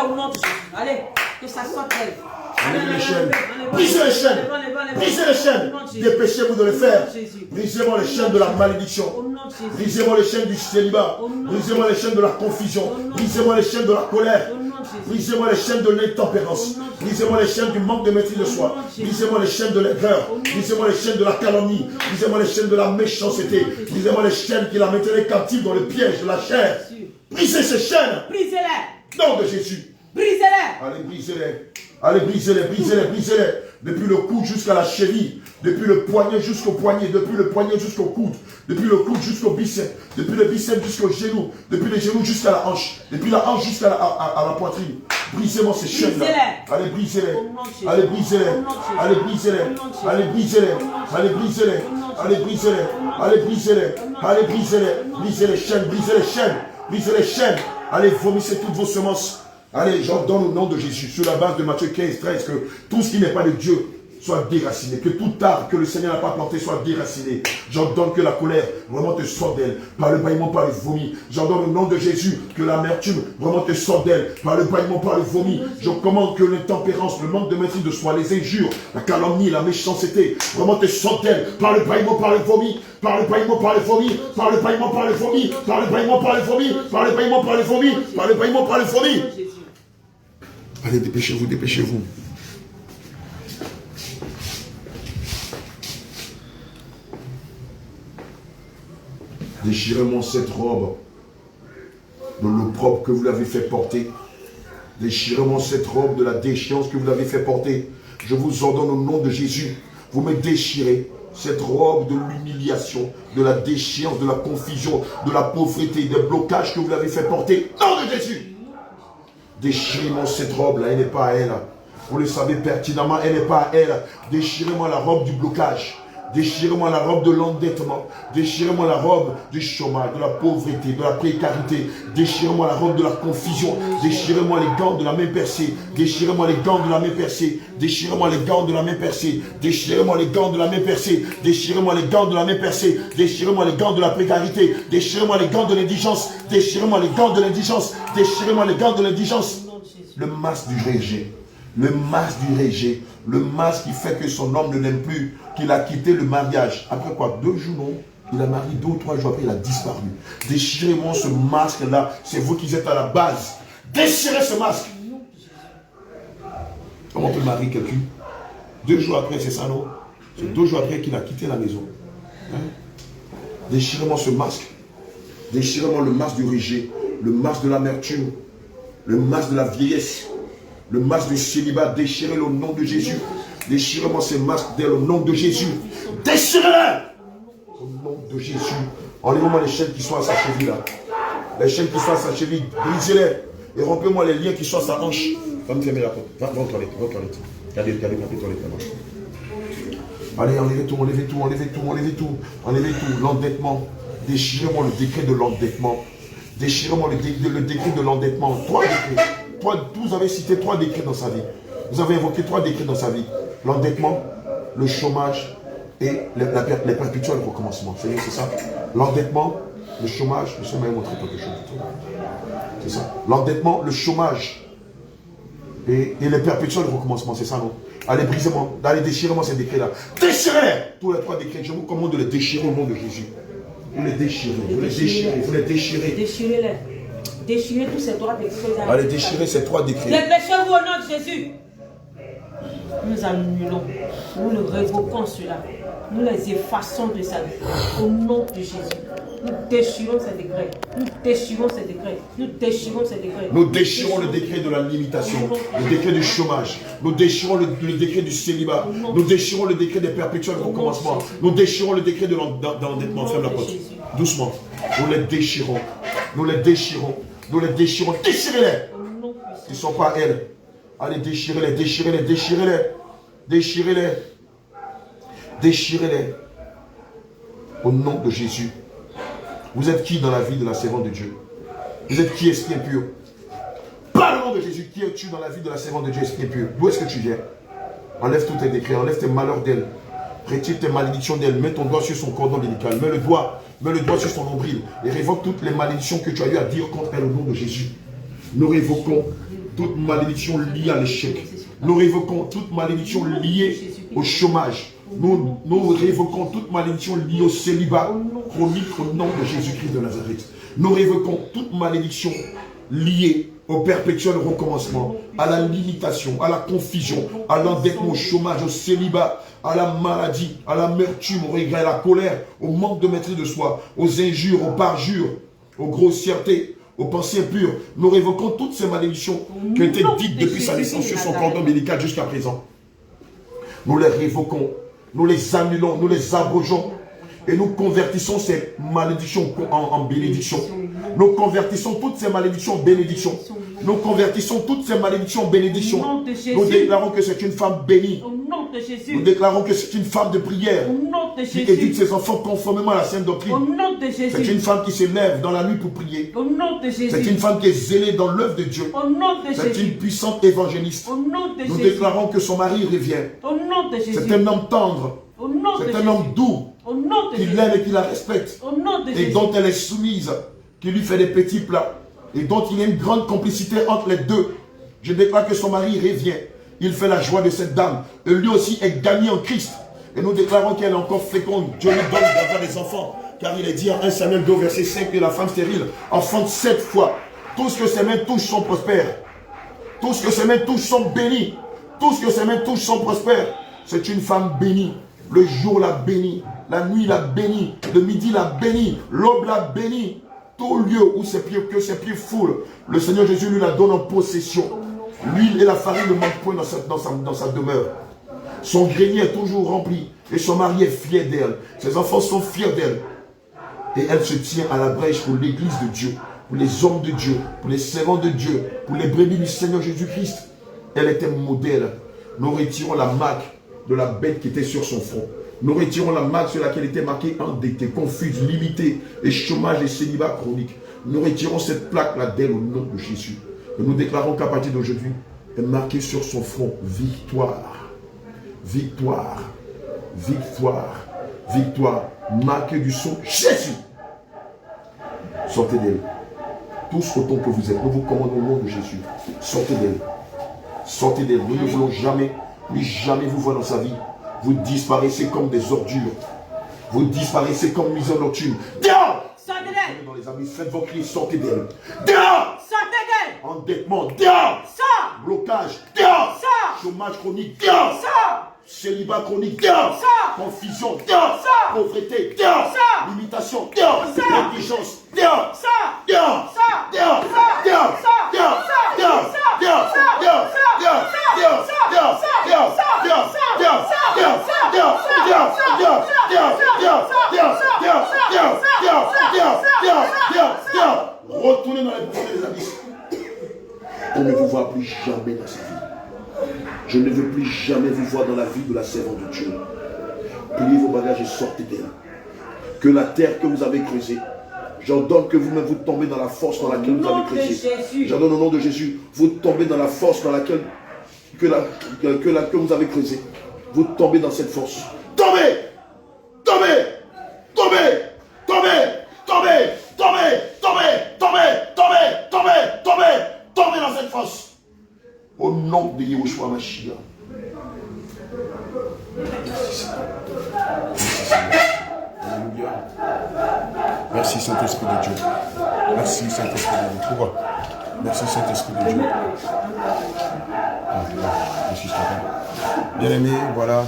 au nom de Jésus. Allez, que ça sorte d'elle. Brisez les chaînes. Brisez les chaînes. Brisez les chaînes. Dépêchez-vous de le faire. Brisez-moi les chaînes de la malédiction. Brisez-moi les chaînes du célibat. Brisez-moi les chaînes de la confusion. Brisez-moi les chaînes de la colère. Brisez-moi les chaînes de l'intempérance. Brisez-moi les chaînes du manque de maîtrise de soi. Brisez-moi les chaînes de l'aigreur. Brisez-moi les chaînes de la calomnie. Brisez-moi les chaînes de la méchanceté. Brisez-moi les chaînes qui la maintenaient captive dans le piège de la chair. Brisez ces chaînes. Brisez-les. Nom de Jésus. Brisez-les. Allez, brisez-les. Allez, brisez-les, brisez-les, brisez-les. Depuis le coude jusqu'à la cheville. Depuis le poignet jusqu'au poignet. Depuis le poignet jusqu'au coude. Depuis le coude jusqu'au biceps. Depuis le biceps jusqu'au genou. Depuis les genoux jusqu'à la hanche. Depuis la hanche jusqu'à la poitrine. Brisez-moi ces chaînes-là. Allez, brisez-les. Allez, brisez-les. Allez, brisez-les. Allez, brisez-les. Allez, brisez-les. Allez, brisez-les. Allez, brisez-les. Allez, brisez-les. Brisez les chaînes. Brisez les chaînes. Brisez les chaînes. Allez, vomissez toutes vos semences. Allez, j'ordonne au nom de Jésus, sur la base de Matthieu 15, 13, que tout ce qui n'est pas de Dieu soit déraciné. Que tout arbre que le Seigneur n'a pas planté soit déraciné. J'ordonne que la colère vraiment te sorte d'elle, par le bâillement, par le vomi. J'ordonne au nom de Jésus que l'amertume vraiment te sorte d'elle, par le bâillement, par le vomi. Je commande que l'intempérance, le manque de maîtrise de soi, les injures, la calomnie, la méchanceté, vraiment te sorte d'elle, par le bâillement, par le vomi. Par le bâillement, par le vomi, par le bâillement, par le vomi, par le bâillement, par le vomi, par le bâillement, par le vomi, par le bâillement, par le vomi. Allez, dépêchez-vous, dépêchez-vous. Déchirez-moi cette robe de l'opprobre que vous l'avez fait porter. Déchirez-moi cette robe de la déchéance que vous l'avez fait porter. Je vous ordonne au nom de Jésus, vous me déchirez cette robe de l'humiliation, de la déchéance, de la confusion, de la pauvreté, des blocages que vous l'avez fait porter. Nom de Jésus! Déchirez-moi cette robe-là, elle n'est pas à elle. Vous le savez pertinemment, elle n'est pas à elle. Déchirez-moi la robe du blocage. Déchirez-moi la robe de l'endettement. Déchirez-moi la robe du chômage, de la pauvreté, de la précarité. Déchirez-moi la robe de la confusion. Déchirez-moi les gants de la main percée. Déchirez-moi les gants de la main percée. Déchirez-moi les gants de la main percée. Déchirez-moi les gants de la main percée. Déchirez-moi les gants de la main percée. Déchirez-moi les gants de la précarité. Déchirez-moi les gants de l'indigence. Déchirez-moi les gants de l'indigence. Déchirez-moi les gants de l'indigence. Le masque du rejet. Le masque du rejet. Le masque qui fait que son homme ne l'aime plus. Qu'il a quitté le mariage. Après quoi? 2 jours, non? Il a marié 2 ou 3 jours après, il a disparu. Déchirez-moi ce masque-là. C'est vous qui êtes à la base. Déchirez ce masque. Comment on peut marier quelqu'un? 2 jours après, c'est ça, non? C'est 2 jours après qu'il a quitté la maison. Hein? Déchirez-moi ce masque. Déchirez-moi le masque du rejet. Le masque de l'amertume. Le masque de la vieillesse. Le masque du célibat. Déchirez-le au nom de Jésus. Déchirez-moi ces masques d'elle au nom de Jésus. Déchirez-les au nom de Jésus. Enlevez-moi les chaînes qui sont à sa cheville là. Les chaînes qui sont à sa cheville, brisez-les. Et rompez-moi les liens qui sont à sa hanche. Va me fermer la porte. Va aux toilettes. Va aux toilettes. Regardez les toilettes là-bas. Allez, enlevez tout, enlevez tout, enlevez tout, enlevez tout. Enlevez tout. L'endettement. Déchirez-moi le décret de l'endettement. Déchirez-moi le décret de l'endettement. 3 décrets. Vous avez cité 3 décrets dans sa vie. Vous avez évoqué 3 décrets dans sa vie. L'endettement, le chômage et les perpétuels recommencements. C'est ça. L'endettement, le chômage. Je vais montrer quelque chose. C'est ça. L'endettement, le chômage et les perpétuels recommencements. C'est ça, non? Allez, brisez-moi. Allez, déchirez-moi ces décrets-là. Déchirez tous les 3 décrets. Je vous commande de les déchirer au nom de Jésus. Vous les déchirez. Vous les déchirez. Vous les déchirez. Déchirez-les. Déchirez tous ces 3 décrets. Allez, déchirez ces 3 décrets. Dépêchez-vous au nom de Jésus. Nous annulons, nous le révoquons cela, nous les effaçons de sa vie, au nom de Jésus. Nous déchirons ces décrets, nous déchirons ces décrets, nous déchirons ces décrets. Nous déchirons le décret de la limitation, le décret du chômage, nous déchirons le décret du célibat, nous déchirons le décret des perpétuels recommencements, nous déchirons le décret de l'endettement. Ferme la porte, doucement, nous les déchirons, nous les déchirons, nous les déchirons, déchirez-les, ils ne sont pas elles. Allez, déchirez-les, déchirez-les, déchirez-les. Déchirez-les. Déchirez-les. Au nom de Jésus. Vous êtes qui dans la vie de la servante de Dieu? Vous êtes qui, esprit impur? Par le nom de Jésus, qui es-tu dans la vie de la servante de Dieu, esprit impur? D'où est-ce que tu viens? Enlève tous tes décrets, enlève tes malheurs d'elle. Retire tes malédictions d'elle. Mets ton doigt sur son cordon ombilical. Mets le doigt sur son nombril. Et révoque toutes les malédictions que tu as eu à dire contre elle au nom de Jésus. Nous révoquons toute malédiction liée à l'échec. Nous révoquons toute malédiction liée au chômage. Nous révoquons toute malédiction liée au célibat chronique au nom de Jésus-Christ de Nazareth. Nous révoquons toute malédiction liée au perpétuel recommencement, à la limitation, à la confusion, à l'endettement, au chômage, au célibat, à la maladie, à l'amertume, au regret, à la colère, au manque de maîtrise de soi, aux injures, aux parjures, aux grossièretés, aux pensées impures. Nous révoquons toutes ces malédictions qui ont été dites depuis sa naissance sur son cordon médical jusqu'à présent. Nous les révoquons, nous les annulons, nous les abrogeons. Et nous convertissons ces malédictions en bénédictions. Nous convertissons toutes ces malédictions en bénédictions. Nous convertissons toutes ces malédictions en bénédictions. Nous déclarons que c'est une femme bénie. Nous déclarons que c'est une femme de prière qui éduque ses enfants conformément à la sainte doctrine. C'est une femme qui s'élève dans la nuit pour prier. C'est une femme qui est zélée dans l'œuvre de Dieu. C'est une puissante évangéliste. Nous déclarons que son mari revient. C'est un homme tendre. C'est un homme doux, qui l'aime et qui la respecte, et dont elle est soumise, qui lui fait des petits plats, et dont il y a une grande complicité entre les deux. Je déclare que son mari revient, il fait la joie de cette dame, et lui aussi est gagné en Christ. Et nous déclarons qu'elle est encore féconde. Dieu lui donne d'avoir des enfants, car il est dit en 1 Samuel 2, verset 5, que la femme stérile enfante 7 fois. Tout ce que ses mains touchent sont prospères. Tout ce que ses mains touchent sont bénis. Tout ce que ses mains touchent sont prospères. C'est une femme bénie. Le jour l'a béni, la nuit l'a béni, le midi l'a béni, l'aube l'a béni. Tout lieu où ses pieds foulent, le Seigneur Jésus lui la donne en possession. L'huile et la farine ne manquent point dans sa demeure. Son grenier est toujours rempli et son mari est fier d'elle. Ses enfants sont fiers d'elle. Et elle se tient à la brèche pour l'église de Dieu, pour les hommes de Dieu, pour les servants de Dieu, pour les brebis du Seigneur Jésus-Christ. Elle est un modèle. Nous retirons la marque de la bête qui était sur son front. Nous retirons la marque sur laquelle était marquée endetté, confuse, limité, et chômage et célibat chronique. Nous retirons cette plaque-là d'elle au nom de Jésus. Et nous déclarons qu'à partir d'aujourd'hui, est marquée sur son front victoire. Victoire. Victoire. Victoire. Marquée du son Jésus. Sortez d'elle. Tous autant que vous êtes. Nous vous commandons au nom de Jésus. Sortez d'elle. Sortez d'elle. Nous ne voulons jamais, plus jamais vous voir dans sa vie. Vous disparaissez comme des ordures. Vous disparaissez comme mise en nocturne. Dehors! Sortez d'elle! Dans les amis, faites vos cris, sortez d'elle. Dehors! Sortez d'elle! Endettement, dehors! Sors! Blocage, dehors! Sors! Chômage chronique, dehors! Sors! Célibat chronique, dehors! Sors! Confusion, dehors! Sors! Pauvreté, dehors! Sors! Limitation, dehors! Sors! Négligence, dehors! Sors! Dehors! Sors! Dehors! Sors! Dehors! Sors! Dehors! Sors! Dehors! Sors! Dehors! Sors! Dehors! Sors! Dehors! Sors! Dehors! Sors! Dehors! Sors! Dehors! Sors! Dehors! Sors! Dehors! Sors! Dehors! Sors! Dehors! Sors! Dehors! Sors! Dehors! Sors! Dehors! Dehors! Sors! Dehors! Sors! Dehors! Sors! Dehors! Sors! Dehors! Sors! Dehors! Sors! Dehors! Sors! Dehors! Sors! Dehors! Retournez dans les bouteilles des abysses. On ne vous voit plus jamais dans sa vie. Je ne veux plus jamais vous voir dans la vie de la servante de Dieu. Pliez vos bagages et sortez d'elle. Que la terre que vous avez creusée, j'ordonne que vous-même vous tombez dans la force dans laquelle vous avez creusé. J'ordonne au nom de Jésus, vous tombez dans la force dans laquelle que vous avez creusé. Vous tombez dans cette force. Tombez! Tombez! Tombez! Tombez! Tombez! Tombez! Tombez! Tombez! Tombez! Tombez! Tombez! Tombez dans cette force. Au nom de Yahushua Mashiach. Merci Seigneur. Merci Seigneur. Alléluia. Merci Saint-Esprit de Dieu. Merci Saint-Esprit de Dieu. Pourquoi? Merci Saint-Esprit de Dieu. Merci Seigneur. Bien-aimé, voilà.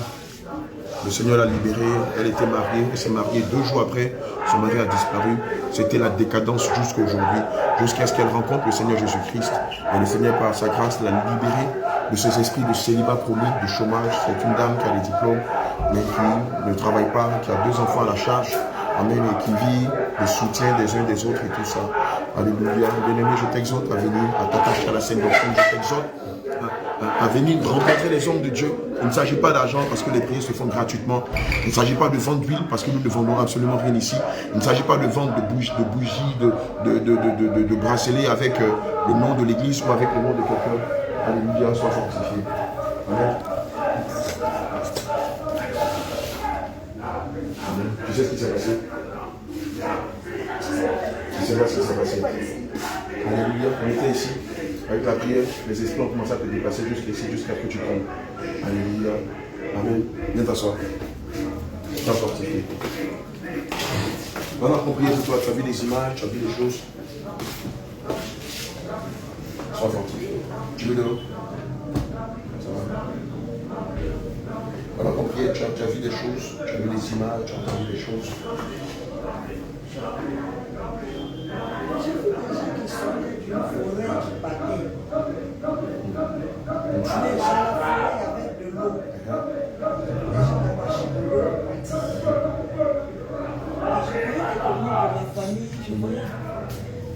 Le Seigneur l'a libérée. Elle était mariée. Elle s'est mariée 2 jours après. Son mari a disparu. C'était la décadence jusqu'à aujourd'hui. Jusqu'à ce qu'elle rencontre le Seigneur Jésus-Christ. Et le Seigneur, par sa grâce, l'a libérée de ces esprits de célibat chronique, de chômage. C'est une dame qui a des diplômes, mais qui ne travaille pas, qui a 2 enfants à la charge. Amen. Et qui vit le soutien des uns des autres et tout ça. Alléluia. Bien-aimé, je t'exhorte à venir, à t'attacher à la Sainte Doctrine. Je t'exhorte à venir rencontrer les hommes de Dieu. Il ne s'agit pas d'argent parce que les prières se font gratuitement. Il ne s'agit pas de vendre d'huile parce que nous ne vendons absolument rien ici. Il ne s'agit pas de vendre de bougies, de bracelets avec le nom de l'église ou avec le nom de quelqu'un. Alléluia, sois sanctifié. Amen. Tu sais ce qui s'est passé? Tu sais pas ce qui s'est passé? Alléluia, on était ici. Avec la prière, les esprits ont commencé à te déplacer jusqu'ici, jusqu'à ce que tu tombes. Alléluia. Amen. Viens t'asseoir. Sois fortifié. Pendant qu'on priait pour toi, tu as vu des images, tu as vu des choses. Sois fortifié. Tu veux de l'eau? Ça va. Pendant qu'on priait, tu as vu des choses, tu as vu des images, tu as entendu des choses.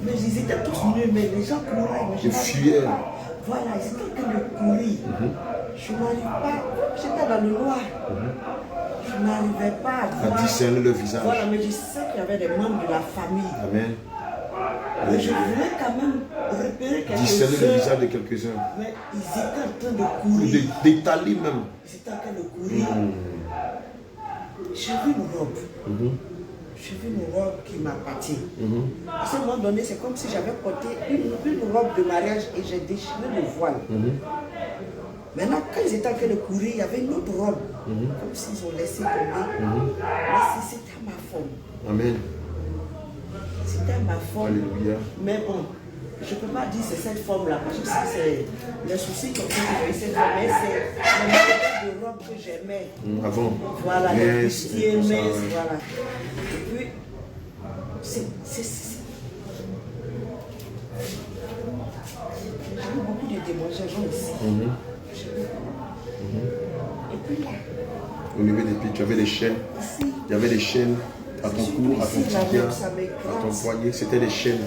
Mais ils étaient tous nus, mais les gens couraient. Ils fuyaient. Voilà, ils étaient en train de courir. Je n'arrive pas, j'étais dans le noir. Je n'arrivais pas à voir. Discerner le visage. Voilà, mais je sais qu'il y avait des membres de la famille. Amen. Mais je voulais quand même repérer quelques-uns. Discerner le visage de quelques-uns. Mais ils étaient en train de courir. D'étaler même. Ils étaient en train de courir. J'ai vu une robe. J'ai vu une robe qui m'appartient. À ce moment donné, c'est comme si j'avais porté une robe de mariage et j'ai déchiré le voile. Maintenant, quand ils étaient en train de courir, il y avait une autre robe. Comme s'ils ont laissé tomber. Mais c'était ma forme. Amen. C'était ma forme. Alléluia. Mais bon, je ne peux pas dire que c'est cette forme-là, parce que c'est les soucis qui ont fait cette forme, mais c'est le modèle de robe que j'aimais. Avant. Voilà, les chrétiens, ça, voilà. Et puis, j'ai eu beaucoup de démangeaisons ici. Et puis là, au niveau des pieds, tu avais des chaînes. ici, Il y avait des chaînes à ton cou, à ton tibia, à ton poignet. C'était des chaînes.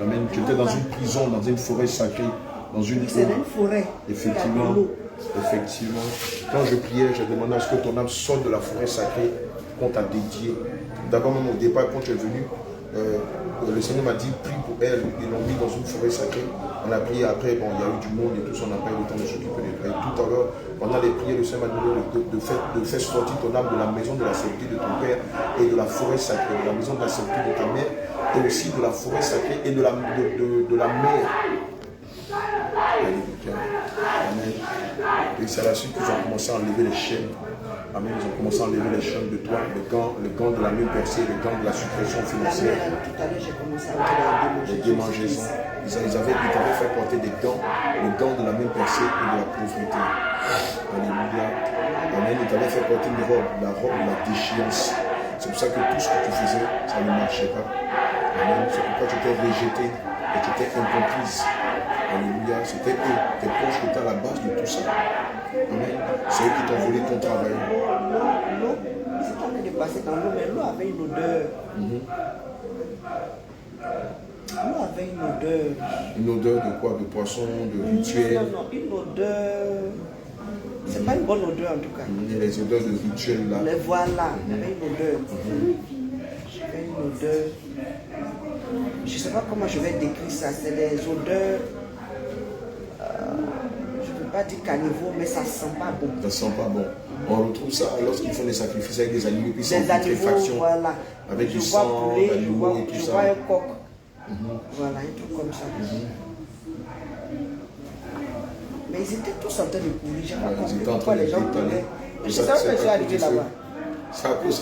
Amen. Tu étais dans une prison, dans une forêt sacrée, dans une c'est une forêt. Effectivement. Effectivement. Quand je priais, je demandais à ce que ton âme sorte de la forêt sacrée qu'on t'a dédiée. D'abord, même au départ, quand tu es venu, le Seigneur m'a dit, prie pour elle. Ils l'ont mis dans une forêt sacrée. On a prié après, bon, il y a eu du monde et tout ça, on n'a pas eu le temps de s'occuper de toi. Et tout à l'heure, pendant les prières, le Seigneur m'a demandé de faire sortir ton âme de la maison de la servitude de ton père et de la forêt sacrée, de la maison de la servitude de ta mère, et aussi de la forêt sacrée et de la mer. Alléluia. Amen. Et c'est à la suite qu'ils ont commencé à enlever les chaînes. Amen. Ils ont commencé à enlever les chaînes de toi, le gant de la main percée, le gant de la suppression financière. Tout à l'heure, j'ai commencé à avoir Les démangeaisons. Ils t'avaient fait porter des gants, le gant de la main percée et de la pauvreté. Alléluia. Amen. Ils t'avaient fait porter une robe, la robe de la déchéance. C'est pour ça que tout ce que tu faisais, ça ne marchait pas. Amen. C'est pourquoi tu étais rejeté et tu étais incomprise. Alléluia. C'était eux, tes proches qui étaient à la base de tout ça. Amen. C'est eux qui t'ont volé ton travail. L'eau, ils étaient en train de passer dans l'eau, mais l'eau avait une odeur. L'eau avait une odeur. Une odeur de quoi? De poisson, de rituel? Non, une odeur. C'est pas une bonne odeur en tout cas. Les odeurs de rituel là. Les voilà, il y avait une odeur. J'avais une odeur. Je ne sais pas comment je vais décrire ça. C'est des odeurs. Je ne peux pas dire carnivore, mais ça ne sent pas bon. Ça sent pas bon. On retrouve ça lorsqu'ils font des sacrifices avec des animaux, puis c'est Des en animaux, putréfaction, voilà. avec Je du vois sang poulet, d'animaux et tout je ça. vois un coq. Voilà, un truc comme ça. Mais ils étaient tous en train de courir. Je n'ai pas Ils compris étaient en pourquoi train les gens d'étaler. couraient. Mais je Ça, savais c'est que je suis à arrivé cause de là-bas. C'est à cause.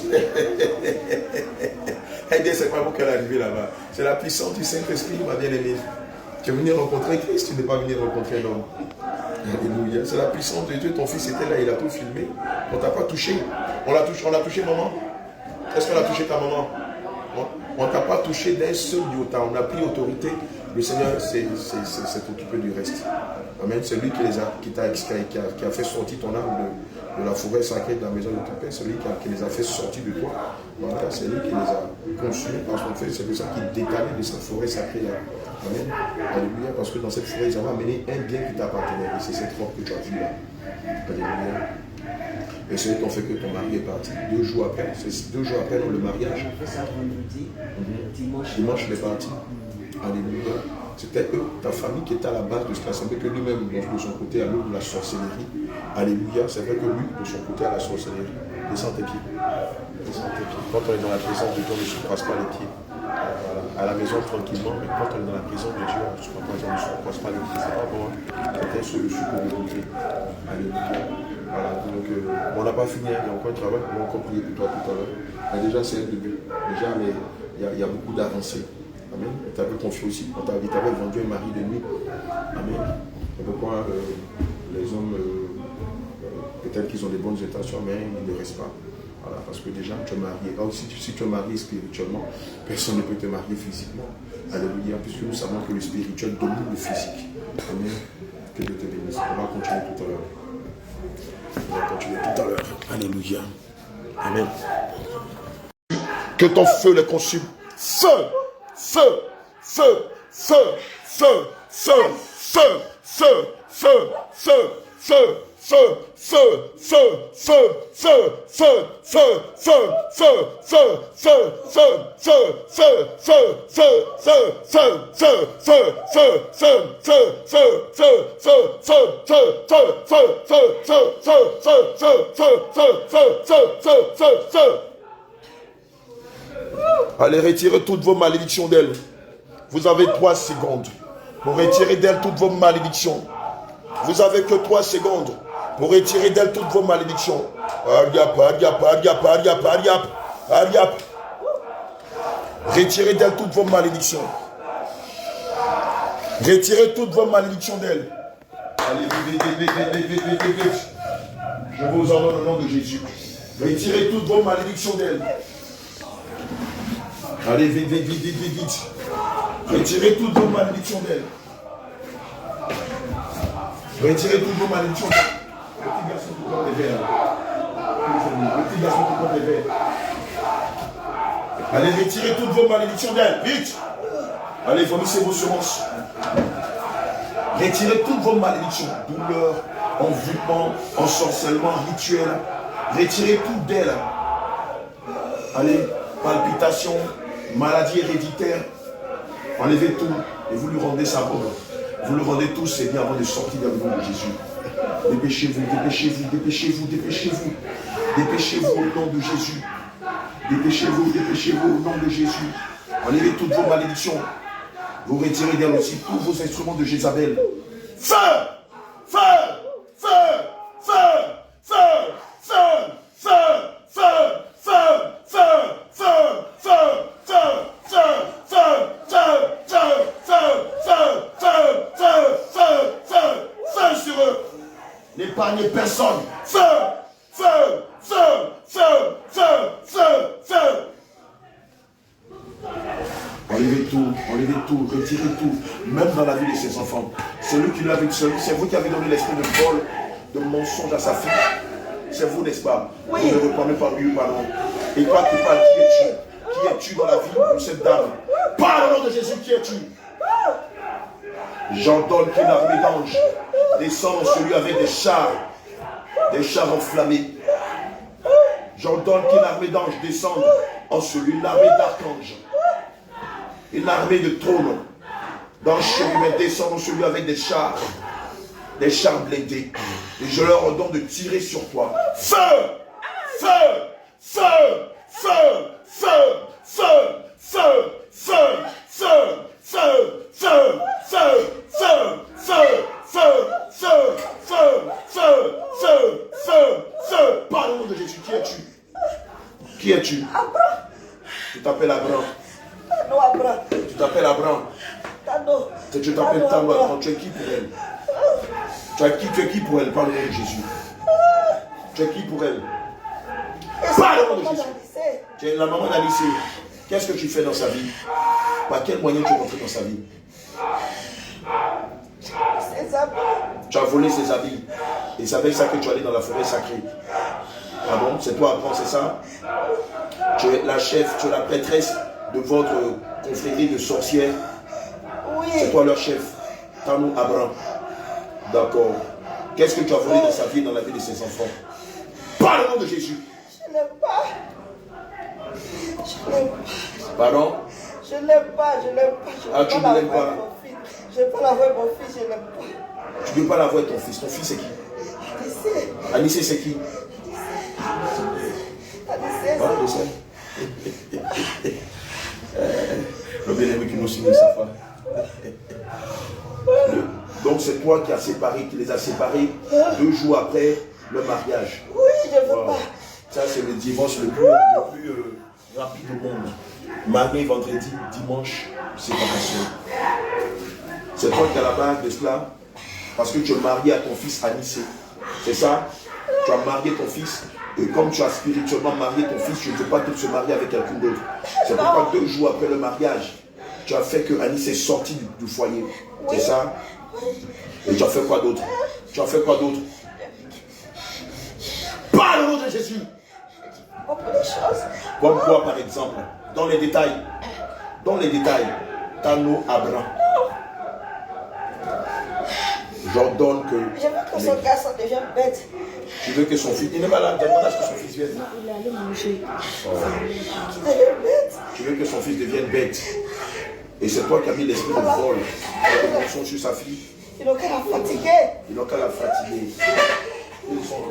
Elle dit, c'est pas pour qu'elle est arrivée là-bas. C'est la puissance du Saint-Esprit, ma bien-aimée. Tu es venu rencontrer Christ, tu n'es pas venu rencontrer un homme. Alléluia. C'est la puissance de Dieu. Ton fils était là, il a tout filmé. On ne t'a pas touché. On l'a touché, maman. Est-ce qu'on a touché ta maman? On ne t'a pas touché d'un seul iota. On a pris autorité. Le Seigneur s'est occupé du reste. Amen. C'est lui qui t'a extrait, qui a fait sortir ton âme de la forêt sacrée de la maison de ton père. C'est lui qui les a fait sortir de toi. Voilà, c'est lui qui les a consumés par son fait. C'est pour ça qu'il détalait de cette forêt sacrée là. Amen. Alléluia. Parce que dans cette forêt, ils avaient amené un bien qui t'appartenait. Et c'est cette robe que tu as vue là. Alléluia. Et c'est eux qui ont fait que ton mari est parti. 2 jours après, c'est 2 jours après dans le mariage. On a fait ça vendredi, dimanche. Dimanche, il est parti. Alléluia. C'était eux, ta famille qui était à la base de cette assemblée, que lui-même, de son côté, a l'eau de la sorcellerie. Alléluia. C'est vrai que lui, de son côté, a la sorcellerie. Descends tes pieds. Descends tes pieds. Quand on est dans la présence de Dieu, on ne se passe pas les pieds. à la maison tranquillement, mais quand on est dans la prison de Dieu, je ne crois pas que je ne pense pas l'église, c'est pas bon. C'était sur le sucre de côté. Alléluia. Voilà, donc on n'a pas fini, il y a encore un travail, on va encore prier pour toi tout à l'heure. Mais déjà, c'est le début. Déjà, mais il y a beaucoup d'avancées. Amen. Tu avais confié aussi, on t'avait vendu un mari de nuit. Amen. Et pourquoi les hommes, peut-être qu'ils ont des bonnes intentions, mais ils ne restent pas. Voilà, parce que déjà, tu es marié. Alors, si tu es marié spirituellement, personne ne peut te marier physiquement. Alléluia, puisque nous savons que le spirituel domine le physique. Amen. Que Dieu te bénisse. On va continuer tout à l'heure. On va continuer tout à l'heure. Alléluia. Amen. Que ton feu les consume. Feu, feu, feu, feu, feu, feu, feu, feu, feu, feu, feu, feu, feu, feu, feu, feu, feu, feu, feu, feu, allez retirer toutes vos malédictions d'elle. Vous avez 3 secondes pour retirer d'elle toutes vos malédictions. Vous avez que 3 secondes pour retirer d'elle toutes vos malédictions. Retirez d'elle toutes vos malédictions. Retirez toutes vos malédictions d'elle. Allez, vite. Je vous ordonne au nom de Jésus. Retirez toutes vos malédictions d'elle. Allez, vite. Retirez toutes vos malédictions d'elle. Retirez toutes vos malédictions d'elle. Petit garçon qui porte des verres. Petit garçon qui porte des verres. Allez, retirez toutes vos malédictions d'elle. Vite. Allez, vomissez vos semences. Retirez toutes vos malédictions. Douleur, envoûtement, ensorcellement, rituel. Retirez tout d'elle. Allez, palpitations, maladies héréditaires. Enlevez tout et vous lui rendez sa robe. Vous le rendez tous, c'est bien avant de sortir dans le nom de Jésus. Dépêchez-vous. Dépêchez-vous au nom de Jésus. Dépêchez-vous au nom de Jésus. Enlevez toutes vos malédictions. Vous retirez d'elle aussi tous vos instruments de Jézabel. Feu! Sur eux. N'épargnez personne. Feu. Enlevez tout, retirez tout, même dans la vie de ses enfants. C'est vous qui avez donné l'esprit de vol, de mensonge à sa fille. C'est vous, n'est-ce pas? Oui. Vous ne répondez pas, oui ou pas non. Et toi qui parles, qui es-tu? Qui es-tu dans la vie de cette dame? Parle au nom de Jésus, qui es-tu? J'ordonne qu'une armée d'anges descende en celui avec des chars enflammés. J'ordonne qu'une armée d'anges descende en celui, une armée d'archanges, une armée de trônes d'anges chérubins descendent en celui avec des chars blindés. Et je leur ordonne de tirer sur toi. Feu! Par le nom de Jésus, qui es-tu? Qui es-tu? Tu t'appelles Abraham. Tu t'appelles Abraham. Tu t'appelles Tamar. Tu es qui pour elle? Tu es qui pour elle? Par le nom de Jésus. Tu es qui pour elle? Par le nom de Jésus. Tu es la maman d'Alice. Qu'est-ce que tu fais dans sa vie? Par quel moyen tu es rentré dans sa vie? Tu as volé ses habits. Et c'est avec ça que tu es allé dans la forêt sacrée. Ah bon? C'est toi, Abraham, c'est ça? Tu es la chef, tu es la prêtresse de votre confrérie de sorcières. Oui. C'est toi leur chef. Tanou Abraham. D'accord. Qu'est-ce que tu as volé dans sa vie et dans la vie de ses enfants? Par le nom de Jésus. Je n'aime pas. Pardon? Je l'aime pas. Ah, tu ne l'aimes pas? Je ne veux pas la voir mon fils, je l'aime pas. Tu ne veux pas la voir ton fils? Ton fils c'est qui? Anissé c'est qui? Le bien-aimé qui nous signe sa femme. Donc c'est toi qui les as séparés 2 jours après le mariage. Oui, je ne veux pas. Ça c'est le divorce le plus rapide au monde. Marié vendredi, dimanche, séparation. C'est toi qui as la base de cela. Parce que tu es marié à ton fils Anissé. C'est ça? Tu as marié ton fils. Et comme tu as spirituellement marié ton fils, tu ne veux pas qu'il se marie avec quelqu'un d'autre. C'est pourquoi 2 jours après le mariage, tu as fait que Anissé est sorti du foyer. Oui. C'est ça? Et tu as fait quoi d'autre? Tu as fait quoi d'autre? Parle au nom de Jésus. Beaucoup de choses. Comme quoi, par exemple? Dans les détails. Tano Abraham. J'ordonne que... Je veux que son garçon devienne bête. Tu veux que son fils... Il n'est pas là, demande à ce que son fils vienne. Non, il est allé manger. Qu'il devienne bête. Tu veux que son fils devienne bête. Et c'est toi qui as mis l'esprit de vol. Ils sont sur sa fille. Ils n'ont qu'à la fatiguer. Ils n'ont qu'à la fatiguer. Ils sont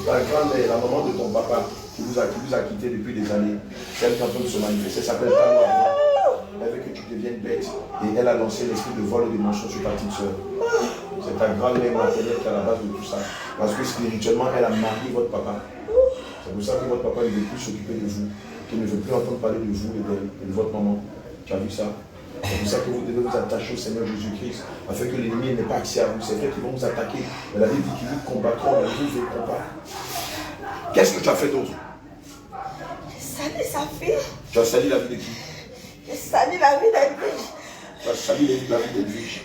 ta grand-mère, la maman de ton papa, qui vous a quitté depuis des années, celle qui est en train de se manifester, s'appelle Tano Abraham. Elle veut que tu deviennes bête. Et elle a lancé l'esprit de vol et de mensonge sur ta petite soeur. C'est ta grand-mère maternelle qui est à la base de tout ça. Parce que spirituellement, elle a marié votre papa. C'est pour ça que votre papa ne veut plus s'occuper de vous. Qu'il ne veut plus entendre parler de vous et de votre maman. Tu as vu ça? C'est pour ça que vous devez vous attacher au Seigneur Jésus-Christ, afin que l'ennemi n'ait pas accès à vous. C'est vrai qu'ils vont vous attaquer. Mais la Bible dit qu'ils vous combattront, mais vous ne combattrez pas. Qu'est-ce que tu as fait d'autre? J'ai sali sa fille. Tu as sali la vie de qui? J'ai sali la vie d'Edwige. Tu as sali la vie d'Edwige.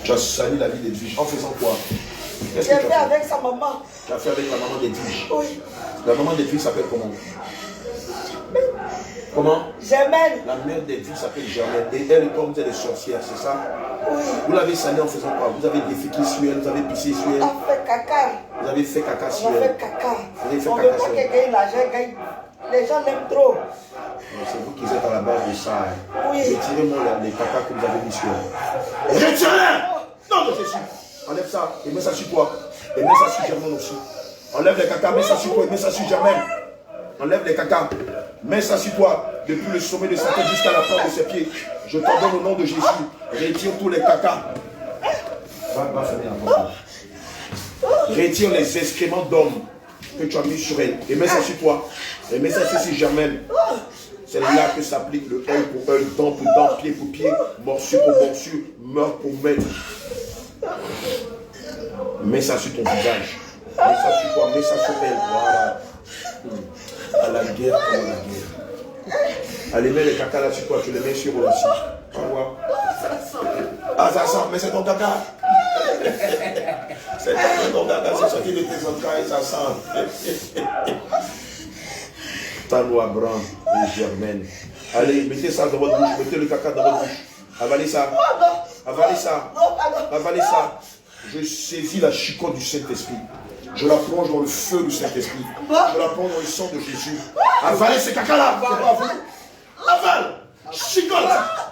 Tu as sali la vie d'Edwige. En faisant quoi? J'ai fait avec sa maman. Tu as fait avec la maman d'Edwige. Oui. La maman d'Edwige s'appelle comment? Comment? Germaine. La mère d'Edwige s'appelle Germaine. Et elle et toi, vous êtes des sorcières, c'est ça? Oui. Vous l'avez salée en faisant quoi? Vous avez déféqué sur elle, vous avez pissé sur elle. On a fait caca. Vous avez fait caca sur On a elle. fait caca. Vous avez fait On ne caca veut pas sur qu'elle elle. gagne l'argent. Les gens l'aiment trop. C'est vous qui êtes à la base de ça. Hein. Oui. Retirez-moi les caca que vous avez mis sur elle. Retirez-les! Non, de Jésus. Enlève ça et mets ça sur toi. Et mets ça sur Germaine aussi. Enlève les caca, mets ça sur toi et mets ça sur Germaine. Enlève les caca. Mets ça sur toi. Depuis le sommet de sa tête jusqu'à la pointe de ses pieds. Je t'ordonne au nom de Jésus. Retire tous les caca. Va fermer la porte. Retire les excréments d'hommes que tu as mis sur elle. Et mets ça sur toi. Et mets ça sur Germaine. C'est là que s'applique le œil pour œil, dent pour dent, pied pour pied, morsure pour morsure, meurtre pour meurtre. Mets ça sur ton visage. Mets ça sur toi, mets ça sur elle. Voilà. À la guerre comme à la guerre. Allez, mets les caca là sur toi, tu les mets sur eux aussi. Au revoir. Ah, ça sent, mais c'est ton caca. C'est ton caca, c'est sorti de tes entrailles, ça sent. Tano Abraham et Germaine. Allez, mettez ça dans votre bouche, mettez le caca dans votre bouche. Avalez ça. Avalez ça. Avalez ça. Je saisis la chicotte du Saint-Esprit. Je la plonge dans le feu du Saint-Esprit. Je la plonge dans le sang de Jésus. Avalez ce caca-là. C'est pas vous. Avale. Chicotte.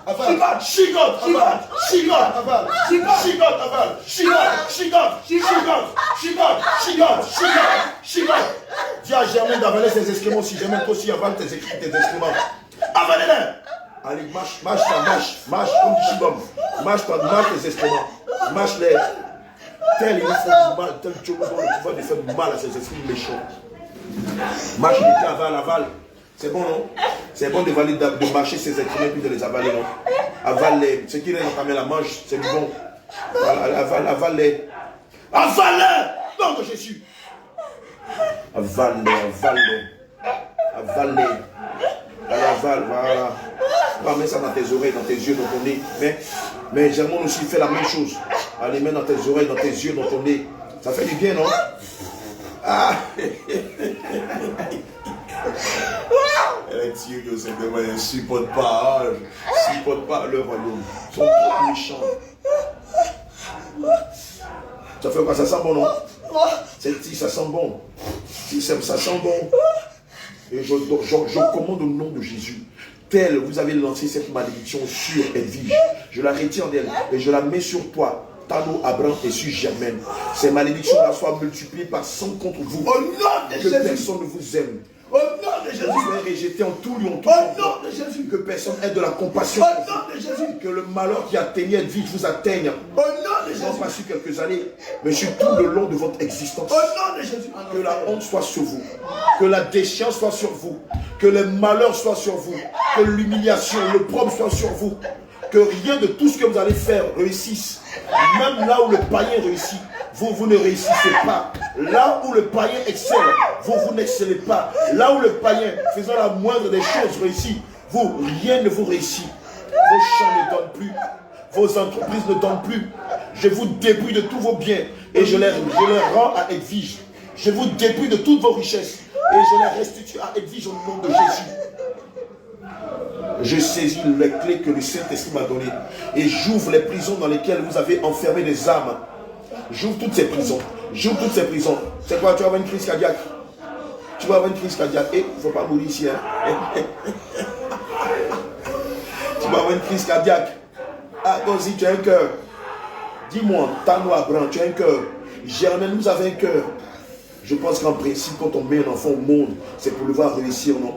Avale. Chicotte. Avale. Chicotte. Avale. Chicotte. Avale. Chicotte. Chicotte. Chicotte. Chicotte. Chicotte. Chicotte. Dis à Germaine d'avaler ses excréments. Si Germaine toi aussi avale tes excréments. Avalez-les. Allez, mâche comme du chigom. Mâche tes excréments. Mâche-les. Tel il faut du mal, tel tu vas de faire mal à ces esprits méchants. Mâche les avale. C'est bon, non? C'est bon de mâcher ces excréments puis de les avaler, non? Avale-les. Ce qui est dans ta main, la mange, c'est du bon. Avale-les. Avale-les! Nom de Jésus. Avale-les. Allez, avale, voilà. Va mettre ça dans tes oreilles, dans tes yeux, dans ton nez. Mais Germaine aussi fait la même chose. Allez, mets dans tes oreilles, dans tes yeux, dans ton nez. Ça fait du bien, non? Ah! Les dieux que c'est demain, ils ne supportent pas le royaume. Ils sont trop méchants. Ça fait quoi? Ça sent bon, non? Ça sent bon. Ça sent bon. Et je commande au nom de Jésus. Tel vous avez lancé cette malédiction sur Edwige. Je la retire d'elle et je la mets sur toi. Tano Abraham et sur Germaine. Ces malédictions-là soient multipliées par 100 contre vous. Au nom de Jésus. Que personne ne vous aime. Au nom de Jésus. Soyez rejeté en tout lieu, en tout Au nom de Jésus. Que personne ait de la compassion. Au nom de Jésus. Que le malheur qui atteignait vite vous atteigne. Au nom de Jésus. Non pas sur quelques années, mais sur tout le long de votre existence. Au nom de Jésus. Que la honte soit sur vous. Que la déchéance soit sur vous. Que le malheur soit sur vous. Que l'humiliation, le problème soit sur vous. Que rien de tout ce que vous allez faire réussisse. Même là où le païen réussit, vous ne réussissez pas. Là où le païen excelle, vous n'excellez pas. Là où le païen, faisant la moindre des choses, réussit, rien ne vous réussit. Vos champs ne donnent plus. Vos entreprises ne donnent plus. Je vous dépouille de tous vos biens et je les rends à Edwige. Je vous dépouille de toutes vos richesses et je les restitue à Edwige au nom de Jésus. Je saisis les clés que le Saint-Esprit m'a données et j'ouvre les prisons dans lesquelles vous avez enfermé des âmes. J'ouvre toutes ces prisons. J'ouvre toutes ces prisons. C'est quoi? Tu vas avoir une crise cardiaque. Tu vas avoir une crise cardiaque. Et il ne faut pas mourir ici. Hein? Tu vas avoir une crise cardiaque. Ah, toi aussi, tu as un cœur. Dis-moi, Tano Abraham, tu as un cœur. Germaine, vous avez un cœur. Je pense qu'en principe, quand on met un enfant au monde, c'est pour le voir réussir, non?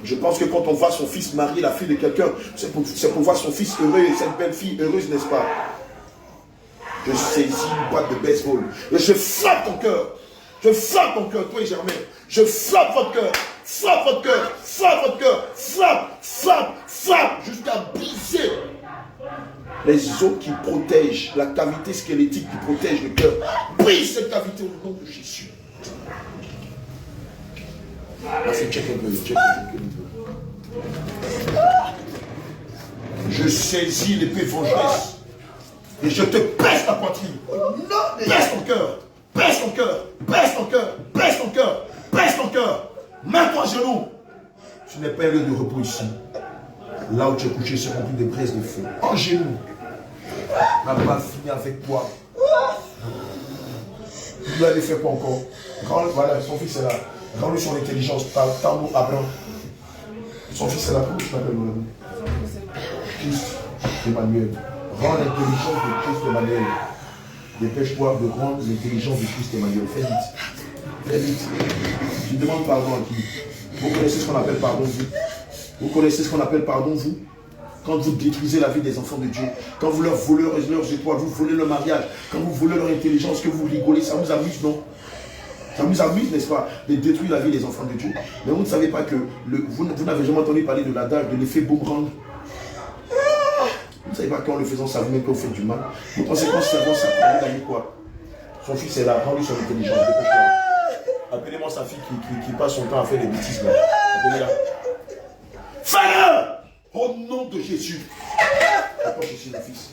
Je pense que quand on voit son fils marier la fille de quelqu'un, c'est pour voir son fils heureux et cette belle fille heureuse, n'est-ce pas? Je saisis une boîte de baseball et je frappe ton cœur. Je frappe ton cœur, toi et Germaine. Je frappe votre cœur. Frappe votre cœur. Frappe votre cœur. Frappe, jusqu'à briser les os qui protègent, la cavité squelettique qui protège le cœur. Brise cette cavité au nom de Jésus. Vas-y, check un peu. Je saisis l'épée vengeresse et je te baisse la poitrine. Baisse ton cœur. Baisse ton cœur. Baisse ton cœur. Baisse ton cœur. Baisse ton cœur. Mets-toi à genoux. Tu n'es pas un lieu de repos ici. Là où tu es couché se remplit de braises de feu. En genoux. n'a pas fini avec toi. Vous ne l'avez fait pas encore. Voilà, son fils est là. Rends-lui son intelligence. Tamo Abraham. Son fils est là. Comment tu l'appelles, mon ami? Christ Emmanuel. Rends l'intelligence de Christ Emmanuel. Dépêche-toi de rendre l'intelligence de Christ Emmanuel. Fais vite. Fais vite. Tu demandes pardon à qui? Vous connaissez ce qu'on appelle pardon, vous? Vous connaissez ce qu'on appelle pardon, vous? Quand vous détruisez la vie des enfants de Dieu, quand vous leur volez leurs étoiles, vous volez leur mariage, quand vous volez leur intelligence, que vous rigolez, ça vous amuse, non? Ça vous amuse, n'est-ce pas, de détruire la vie des enfants de Dieu? Mais vous ne savez pas que, vous n'avez jamais entendu parler de l'adage, de l'effet boomerang? Vous ne savez pas qu'en le faisant, ça vous-même que vous faites du mal. Vous pensez qu'en servant ça, vous avez quoi? Son fils est là, rends-lui son intelligence, dépêche-toi. Appelez-moi sa fille qui passe son temps à faire des bêtises là. Appelez-la. Fais-le! Au nom de Jésus. Approche ici, mon fils.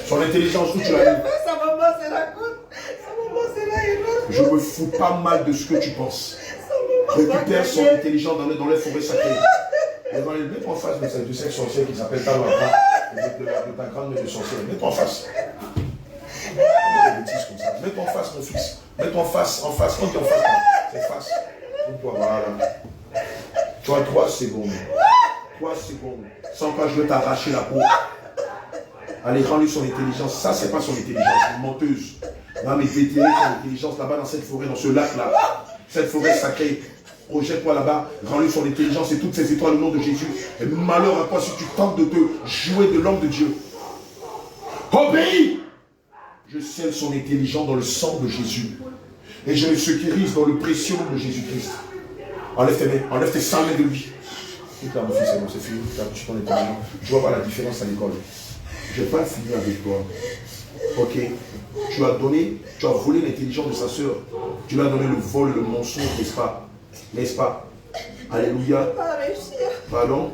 Son intelligence, où tu l'as mis? Sa maman, c'est la côte. Sa maman, c'est la héros. Je me fous pas mal de ce que tu penses. Récupère son intelligence dans les forêts sacrées. Mets-toi en face de cette sorcière qui s'appelle Tamo Abraham, de ta grande mère de sorcière. Mets-toi en face. Mets-toi en face, mon fils. Mets-toi en face. Quand tu es en face, c'est face. Mets-toi, voilà. Tu as 3 secondes. 3 secondes. Sans quoi je veux t'arracher la peau. Allez, rends-lui son intelligence. Ça, c'est pas son intelligence. Une menteuse. Non, mais déterrer son intelligence là-bas dans cette forêt, dans ce lac-là. Cette forêt sacrée. Projette-toi là-bas. Rends-lui son intelligence et toutes ses étoiles au nom de Jésus. Et malheur à toi si tu tentes de te jouer de l'homme de Dieu. Obéis! Je scelle son intelligence dans le sang de Jésus. Et je le sécurise dans le précieux nom de Jésus-Christ. Enlève tes mains, enlève tes 100 mains de lui. Écoute là, mon fils, c'est bon, c'est fini. Tu as touché ton intelligence. Tu vas voir la différence à l'école. Je n'ai pas fini avec toi. Ok. Tu as volé l'intelligence de sa soeur. Tu lui as donné le vol et le mensonge, n'est-ce pas? N'est-ce pas? Alléluia. Pardon?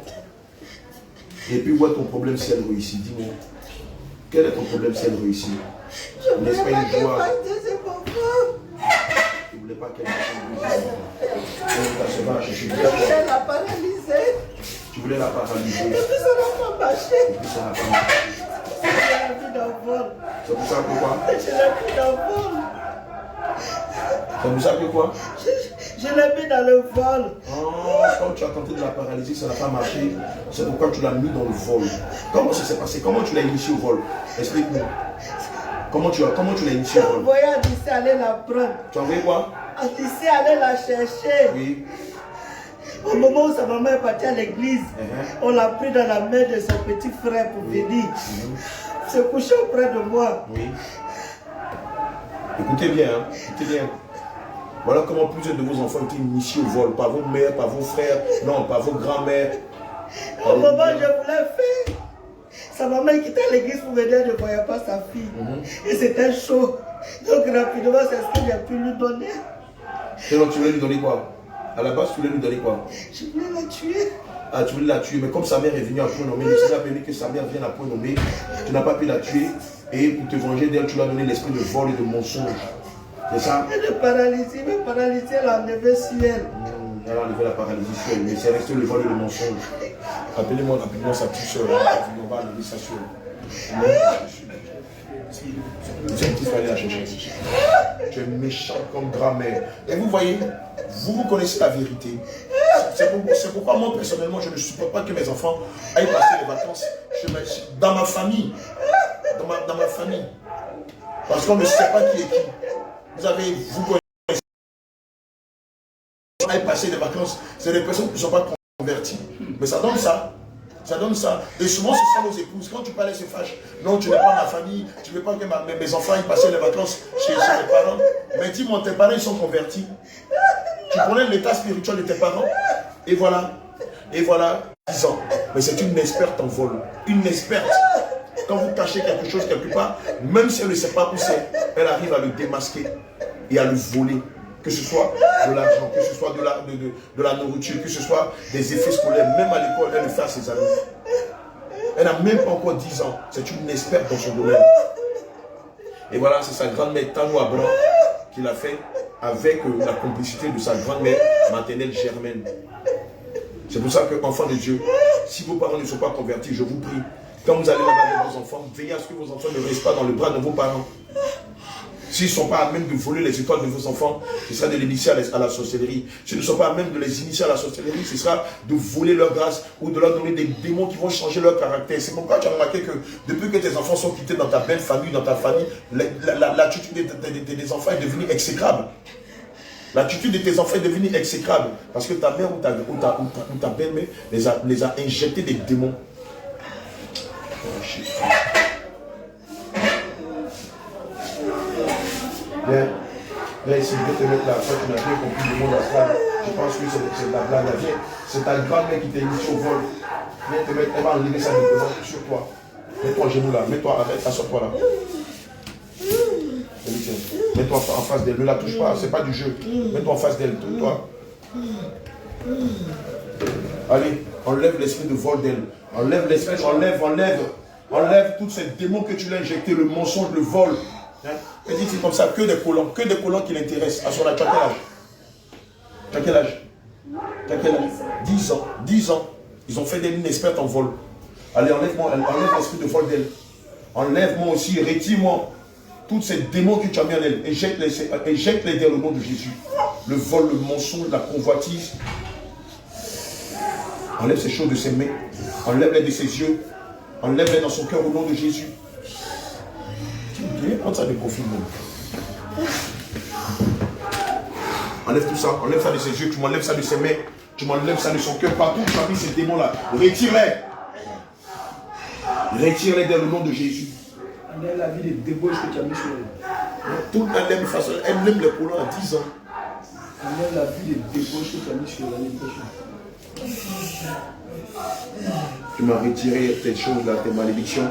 Et puis, où est ton problème si elle réussit? Dis-moi. Quel est ton problème si elle réussit? Je ne voulais pas qu'elle fasse deuxième enfant. Tu ne voulais pas qu'elle fasse deuxième enfant. Je voulais la paralyser. Tu voulais la paralyser. Et puis ça n'a pas marché. Et puis ça n'a pas marché. Je l'ai mis dans le vol. C'est pour ça que quoi? Je l'ai mis dans le vol. C'est pour ça que quoi? Je l'ai mis dans le vol. Oh, quand tu as tenté de la paralyser, ça n'a pas marché. C'est pourquoi tu l'as mis dans le vol. Comment ça s'est passé? Comment tu l'as initié au vol? Explique-moi. Comment tu l'as initié au vol? Je voyais Adissé aller la prendre. Tu as envoyé quoi? Adissé aller la chercher. Oui. Au moment où sa maman est partie à l'église, on l'a pris dans la main de son petit frère pour venir se coucher auprès de moi. Oui. Écoutez bien, hein, écoutez bien. Voilà comment plusieurs de vos enfants ont été initiés au vol, par vos mères, par vos frères, non, par vos grands-mères. Au moment où je voulais faire, sa maman quittait l'église pour venir, elle ne voyait pas sa fille. Et c'était chaud. Donc rapidement, c'est ce que j'ai pu lui donner. Et donc tu voulais lui donner quoi? À la base, tu voulais lui donner quoi? Je voulais la tuer. Ah, tu voulais la tuer, mais comme sa mère est venue à point nommé, le Seigneur a permis que sa mère vienne à point nommé, tu n'as pas pu la tuer, et pour te venger d'elle, tu lui as donné l'esprit de vol et de mensonge. C'est ça? Elle est paralysée, mais paralysée, elle a enlevé sur elle. Elle a enlevé la paralysie sur elle, mais c'est resté le vol et le mensonge. Appelez-moi rapidement sa petite soeur, on va enlever sa soeur. C'est qu'il fallait la chercher. Tu es méchant comme grand-mère. Et vous voyez, vous connaissez la vérité. C'est pourquoi moi, personnellement, je ne supporte pas que mes enfants aillent passer les vacances dans ma famille. Dans ma famille. Parce qu'on ne sait pas qui est qui. Vous connaissez. Aillent passer les vacances, c'est des personnes qui ne sont pas converties. Mais ça donne ça. Ça donne ça. Et souvent, ce sont nos épouses. Quand tu parles, elles se fâchent. Non, tu n'es pas ma famille. Tu ne veux pas que mes enfants aillent passer les vacances chez mes parents. Mais dis-moi, tes parents, ils sont convertis. Tu connais l'état spirituel de tes parents. Et voilà. Et voilà. 10 ans. Mais c'est une experte en vol. Une experte. Quand vous cachez quelque chose quelque part, même si elle ne sait pas où c'est, elle arrive à le démasquer et à le voler. Que ce soit de l'argent, que ce soit de la nourriture, que ce soit des effets scolaires, même à l'école, elle le fait à ses amis. Elle n'a même pas encore 10 ans. C'est une experte dans son domaine. Et voilà, c'est sa grand-mère Tanou Abram qui l'a fait avec la complicité de sa grand-mère maternelle Germaine. C'est pour ça que, enfants de Dieu, si vos parents ne sont pas convertis, je vous prie, quand vous allez avec vos enfants, veillez à ce que vos enfants ne restent pas dans le bras de vos parents. S'ils ne sont pas à même de voler les étoiles de vos enfants, ce sera de les initier à la sorcellerie. S'ils ne sont pas à même de les initier à la sorcellerie, ce sera de voler leur grâce ou de leur donner des démons qui vont changer leur caractère. C'est pourquoi tu as remarqué que depuis que tes enfants sont quittés dans ta belle famille, dans ta famille, l'attitude des enfants est devenue exécrable. L'attitude de tes enfants est devenue exécrable. Parce que ta mère ou ta belle-mère les a injectés des démons. Oh, shit. Viens ici, je vais te mettre là. Toi, tu n'as rien compris du monde astral. Je pense que c'est de la blague. Viens, c'est ta grand-mère qui t'a initié au vol. Viens te mettre, elle va enlever ça devant sur toi. Mets-toi à genoux là. Mets-toi, arrête, assois-toi là. Mets-toi en face d'elle. Ne la touche pas, c'est pas du jeu. Mets-toi en face d'elle. Toi. Allez, enlève l'esprit de vol d'elle. Enlève l'esprit, enlève tous ces démons que tu l'as injecté, le mensonge, le vol. Elle dit c'est comme ça, que des collants qui l'intéressent. À son âge, tu as quel âge? Tu as quel âge? 10 ans. 10 ans. Ils ont fait d'elle une experte en vol. Allez, enlève l'esprit de vol d'elle. Enlève-moi aussi, retire-moi tous ces démons que tu as mis en elle. Éjecte-les dans le nom de Jésus. Le vol, le mensonge, la convoitise. Enlève ces choses de ses mains. Enlève-les de ses yeux. Enlève-les dans son cœur au nom de Jésus. Tu viens prendre ça de profil. Enlève tout ça. Enlève ça de ses yeux. Tu m'enlèves ça de ses mains. Tu m'enlèves ça de son cœur. Partout où tu as mis ces démons-là. Retire-les. Retire-les dans le nom de Jésus. Enlève la vie de débauche que tu as mis sur elle. Tout elle aime façon. Elle aime les colons à 10 ans. Enlève la vie de débauche que tu as mis sur elle. Tu m'as retiré tes choses-là, tes malédictions.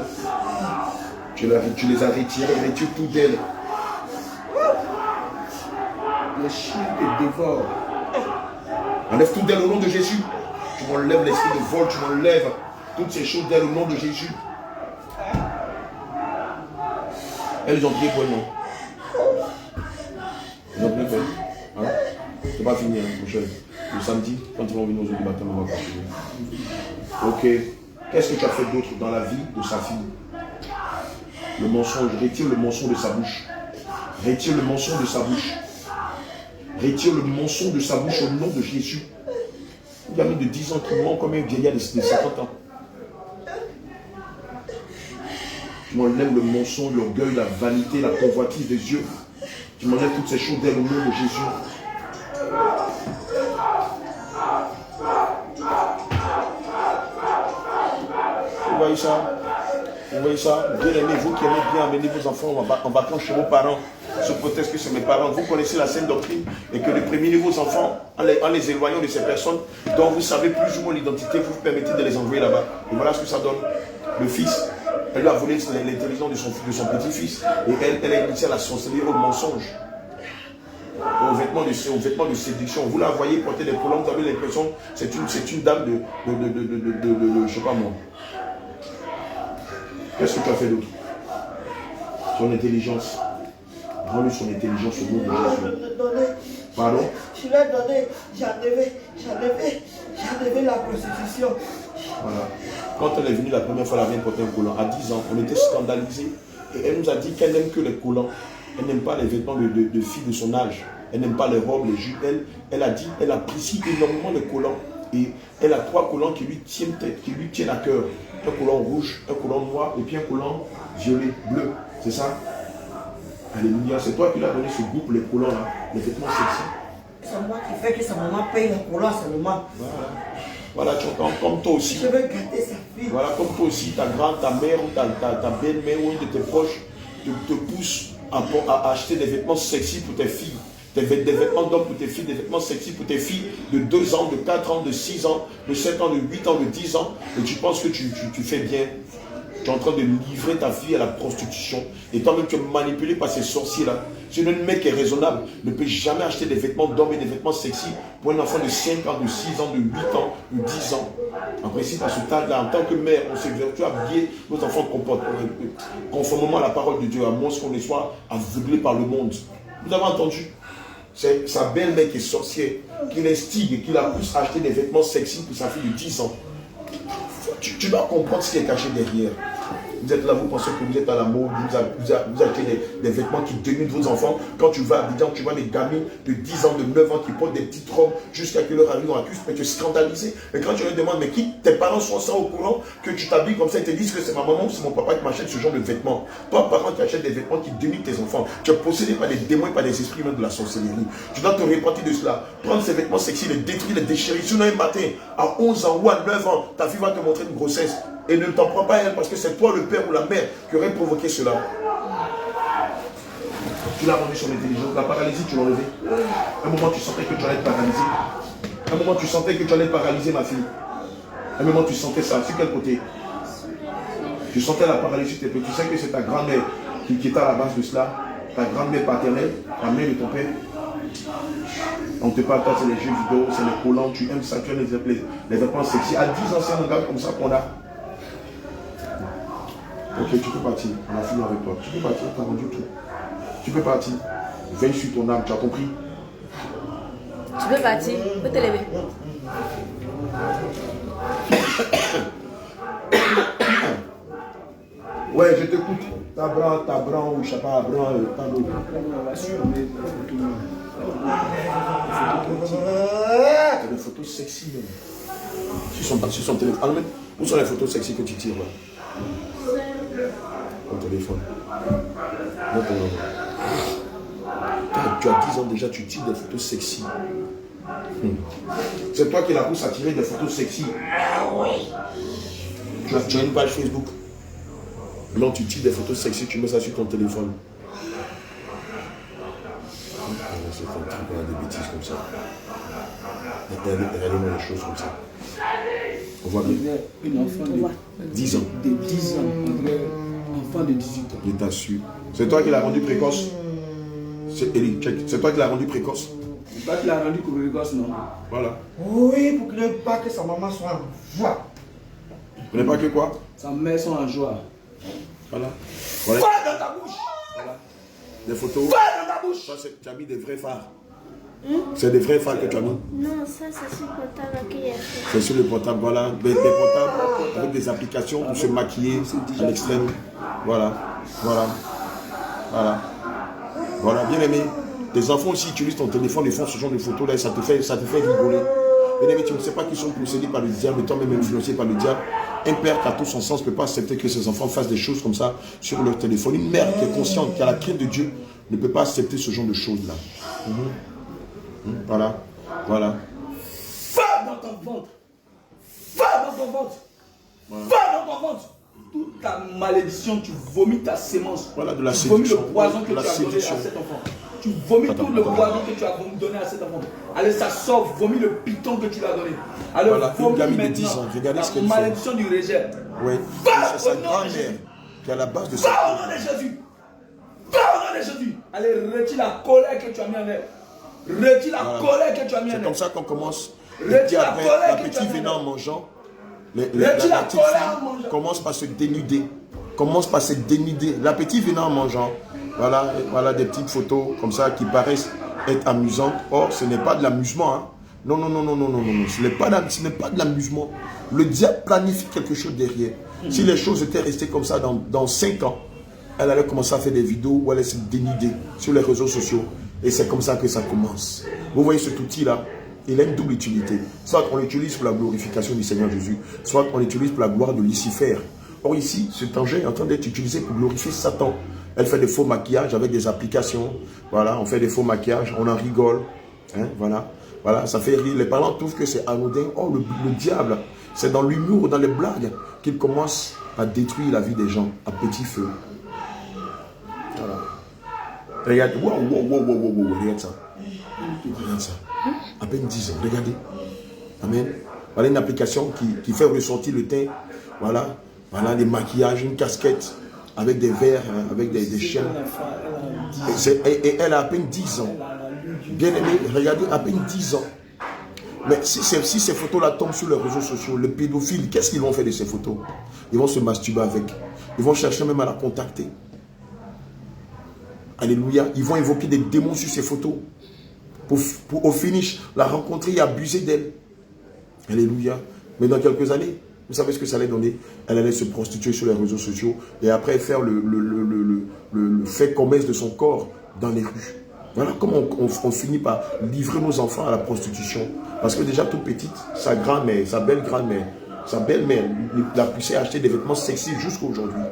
Tu les as retirées, retire tout d'elles. Les chiens te dévorent. Enlève tout d'elles au nom de Jésus. Tu m'enlèves l'esprit de vol, tu m'enlèves toutes ces choses d'elles au nom de Jésus. Elles ont prié pour elle, non? Ils ont prié pour elle. Hein? C'est pas fini, hein, mon cher. Le samedi, quand ils vont venir aujourd'hui matin, on va continuer. Ok. Qu'est-ce que tu as fait d'autre dans la vie de sa fille? Le mensonge. Retire le mensonge de sa bouche. Retire le mensonge de sa bouche. Retire le mensonge de sa bouche au nom de Jésus. Un gamin de 10 ans qui ment comme un vieillard de 50 ans. Tu m'enlèves le mensonge, l'orgueil, la vanité, la convoitise des yeux. Tu m'enlèves toutes ces choses d'elle au nom de Jésus. voyez ça? Vous voyez ça? Bien aimé, vous qui aimez bien amener vos enfants en vacances chez vos parents, sous prétexte que c'est mes parents, vous connaissez la saine doctrine et que de prémunir vos enfants en les éloignant de ces personnes dont vous savez plus ou moins l'identité, vous vous permettez de les envoyer là-bas. Et voilà ce que ça donne. Le fils, elle lui a volé l'intelligence de son petit-fils et elle a initié à la sorcellerie, au mensonge, aux vêtements de séduction. Vous la voyez porter des collants, vous avez l'impression que c'est une dame de je sais pas moi. Qu'est-ce que tu as fait d'autre? Son intelligence. Rends-lui son intelligence au nom de Jésus. Pardon? Je lui ai donné, j'ai enlevé la prostitution. Voilà. Quand elle est venue la première fois, elle vient porter un collant. À 10 ans, on était scandalisés. Et elle nous a dit qu'elle n'aime que les collants. Elle n'aime pas les vêtements de filles de son âge. Elle n'aime pas les robes, les jupes. Elle a dit, elle apprécie énormément les collants. Et elle a 3 collants qui lui tiennent à cœur. Un collant rouge, un collant noir et puis un collant violet, bleu. C'est ça? Alléluia. C'est toi qui l'as donné ce goût pour les collants là, les vêtements sexy. C'est moi qui fait que sa maman paye un collant seulement. Voilà. Voilà, tu entends, comme toi aussi. Je veux gâter sa fille. Voilà, comme toi aussi, ta mère ou ta belle-mère ou une de tes proches te pousse à acheter des vêtements sexy pour tes filles. Des vêtements d'hommes pour tes filles, des vêtements sexy pour tes filles de 2 ans, de 4 ans, de 6 ans, de 7 ans, de 8 ans, de 10 ans. Et tu penses que tu fais bien. Tu es en train de livrer ta fille à la prostitution. Et toi-même, tu es manipulé par ces sorciers-là. Si un mec est raisonnable, ne peut jamais acheter des vêtements d'hommes et des vêtements sexy pour un enfant de 5 ans, de 6 ans, de 8 ans, de 10 ans. En principe, à ce stade-là, en tant que mère, on se vertu à habiller nos enfants conformément à la parole de Dieu, à moins qu'on les soit aveuglés par le monde. Vous avez entendu? C'est sa belle-mère qui est sorcière, qui l'instigue et qui la pousse à acheter des vêtements sexy pour sa fille de 10 ans. Tu dois comprendre ce qui est caché derrière. Vous êtes là, vous pensez que vous êtes à la mode, vous achetez des vêtements qui dénudent vos enfants. Quand tu vas à Abidjan, tu vois des gamines de 10 ans, de 9 ans qui portent des petites robes jusqu'à que leur arrive en accuse, mais tu es scandalisé. Et quand tu leur demandes, mais qui, tes parents sont ça au courant que tu t'habilles comme ça, ils te disent que c'est ma maman ou c'est mon papa qui m'achète ce genre de vêtements. Toi, parent qui achète des vêtements qui dénudent tes enfants, tu es possédé par des démons et par des esprits même de la sorcellerie. Tu dois te repentir de cela. Prendre ces vêtements sexy, les détruire, les déchirer. Sinon, un matin, à 11 ans ou à 9 ans, ta fille va te montrer une grossesse. Et ne t'en prends pas elle parce que c'est toi le père ou la mère qui aurait provoqué cela. Tu l'as rendu son intelligence. La paralysie, tu l'as enlevé. Un moment, tu sentais que tu allais être paralysé. Un moment, tu sentais que tu allais être paralysé, ma fille. Un moment, tu sentais ça. Sur quel côté? Tu sentais la paralysie. Tu sais que c'est ta grand-mère qui était à la base de cela. Ta grand-mère paternelle, la mère de ton père. On te parle, toi, c'est les jeux vidéo, c'est les collants. Tu aimes ça, tu aimes les vêtements sexy. À 10 ans, c'est un regard comme ça qu'on a. Ok, tu peux partir. On a fini avec toi. Tu peux partir, tu as rendu tout. Tu peux partir. Veille sur ton âme, tu as compris? Tu peux partir. Tu peux te lever. Ouais, je t'écoute. Tabran, ou je sais pas, Abran, Tabran. T'as des photos sexy, même. Sur son téléphone. Où sont les photos sexy que tu tires là? Ton téléphone. Tu as 10 ans déjà, tu tires des photos sexy. C'est toi qui la pousse à tirer des photos sexy. Tu as une page Facebook. Non, tu tires des photos sexy, tu mets ça sur ton téléphone. C'est un truc, on a des bêtises comme ça. Regardez-moi les choses comme ça. On voit bien. Une enfant de 10 ans. De 10 ans. Un enfant de 18 ans. Je t'assure. C'est toi qui l'as rendu précoce. Eric, check. C'est toi qui l'as rendu précoce. C'est toi qui l'as rendu précoce, non? Voilà. Oui, pour ne pas que sa maman soit en joie. Vous n'avez pas que quoi? Sa mère sont en joie. Voilà. Voilà. Va dans ta bouche. Voilà. Des photos. Va dans ta bouche. Ça, tu as mis des vrais phares. C'est des vrais phares que tu as mis. Non, ça c'est sur le portable qu'il y a fait. C'est sur le portable, voilà. Des portables avec des applications pour se maquiller à l'extrême. Voilà. Voilà. Voilà. Voilà, bien aimé. Tes enfants aussi utilisent ton téléphone et font ce genre de photos là et ça te fait rigoler. Bien aimé, tu ne sais pas qu'ils sont possédés par le diable, toi-même influencé par le diable. Un père qui a tout son sens ne peut pas accepter que ses enfants fassent des choses comme ça sur leur téléphone. Une mère qui est consciente, qui a la crainte de Dieu, ne peut pas accepter ce genre de choses-là. Voilà. Voilà. Va dans ton ventre. Va dans ton ventre. Voilà. Va dans ton ventre. toute ta malédiction, tu vomis ta sémence. Voilà, de la tu vomis le séduction. poison que De la tu as donné à séduction. cet enfant. Tu vomis tout le poison que tu as donné à cet enfant. Allez, ça sort, vomis le piton que tu lui as donné. Allez, Voilà, une vomis gamine de maintenant 10 ans, regardez ce qu'elle la fait. malédiction du rejet. Oui, Va c'est sa au nom de grand-mère Jésus. qui est à la base de ça. Va au nom de Jésus. Va au nom de Jésus. Allez, retire la colère que tu as mis en elle. Retire la Voilà. colère que tu as mis en C'est elle. comme ça qu'on commence. Retire Et puis la après, colère la que tu petite as mis venant en en mangeant, la Retire la petite colère en fille mangeant. commence par se dénuder. Commence par se dénuder. La petite venant en mangeant, voilà, voilà des petites photos comme ça qui paraissent être amusantes. Or, ce n'est pas de l'amusement. Hein. Non, non, non, non, non, non, non. Ce n'est pas de l'amusement. Le diable planifie quelque chose derrière. Si les choses étaient restées comme ça dans 5 ans, elle allait commencer à faire des vidéos où elle allait se dénuder sur les réseaux sociaux. Et c'est comme ça que ça commence. Vous voyez cet outil-là, il a une double utilité. Soit on l'utilise pour la glorification du Seigneur Jésus, soit on l'utilise pour la gloire de Lucifer. Or ici, cet engin est en train d'être utilisé pour glorifier Satan. Elle fait des faux maquillages avec des applications. Voilà, on fait des faux maquillages, on en rigole. Hein, voilà, voilà, ça fait rire. Les parents trouvent que c'est anodin. Oh, le diable, c'est dans l'humour, dans les blagues qu'il commence à détruire la vie des gens à petit feu. Voilà. Regarde, wow, regarde ça. Regarde ça. À peine 10 ans, regardez. Amen. Voilà une application qui fait ressortir le teint. Voilà. Voilà des maquillages, une casquette avec des verres, avec des chaînes. Et elle a à peine 10 ans. Bien aimé, regardez, à peine 10 ans. Mais si ces photos-là tombent sur les réseaux sociaux, les pédophiles, qu'est-ce qu'ils vont faire de ces photos? Ils vont se masturber avec. Ils vont chercher même à la contacter. Alléluia. Ils vont évoquer des démons sur ces photos. Pour au finish, la rencontrer et abuser d'elle. Alléluia. Mais dans quelques années, vous savez ce que ça allait donner? Elle allait se prostituer sur les réseaux sociaux et après faire le fait commerce de son corps dans les rues. Voilà comment on finit par livrer nos enfants à la prostitution. Parce que déjà toute petite, sa grand-mère, sa belle-grand-mère, sa belle-mère l'a poussée à acheter des vêtements sexy jusqu'à aujourd'hui.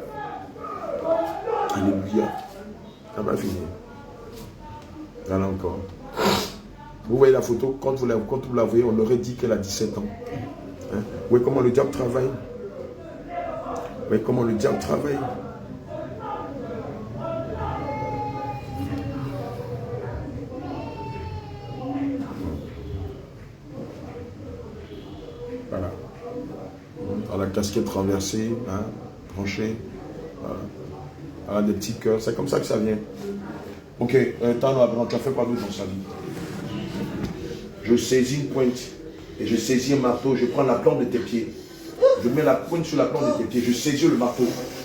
Alléluia. Ça va finir. Voilà encore. Vous voyez la photo, quand vous la voyez, on aurait dit qu'elle a 17 ans. Hein? Vous voyez comment le diable travaille? Vous voyez comment le diable travaille? Voilà. Dans la casquette renversée, hein, tranchée. Voilà. Voilà, des petits cœurs. C'est comme ça que ça vient. Ok, tu as fait quoi d'autre dans sa vie? Je saisis une pointe et je saisis un marteau, je prends la plante de tes pieds. Je mets la pointe sur la plante de tes pieds, je saisis le marteau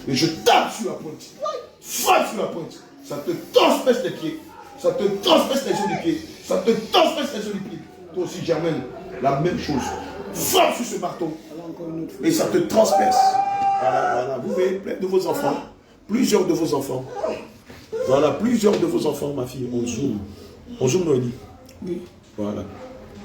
et je tape sur la pointe. Frappe sur la pointe. Ça te transperce les pieds. Ça te transperce les os du pied. Ça te transperce les os du pied. Toi aussi, Germaine, la même chose. Frappe sur ce marteau et ça te transperce. Voilà, voilà. Vous voyez plein de vos enfants. Plusieurs de vos enfants. Voilà, plusieurs de vos enfants, ma fille. On zoome. On zoome, Noélie. Oui. Voilà.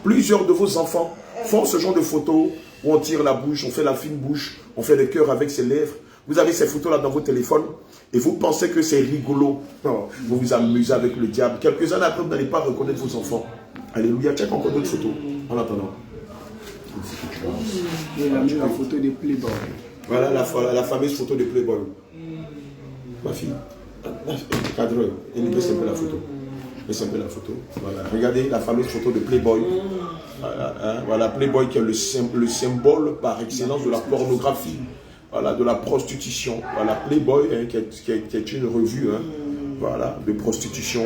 Plusieurs de vos enfants font ce genre de photos où on tire la bouche, on fait la fine bouche, on fait le cœur avec ses lèvres. Vous avez ces photos-là dans vos téléphones et vous pensez que c'est rigolo. Non, vous vous amusez avec le diable. Quelques années après, vous n'allez pas reconnaître vos enfants. Alléluia. Check encore d'autres photos. En attendant. La photo des Playboy. Voilà la fameuse photo de Playboy. Ma fille. Cadre, elle baisse un peu la photo. Baisse un peu la photo. Voilà. Regardez la fameuse photo de Playboy. Voilà, hein. Voilà Playboy qui est le symbole par excellence de la pornographie. Voilà, de la prostitution. Voilà, Playboy hein, qui est une revue hein, voilà, de prostitution.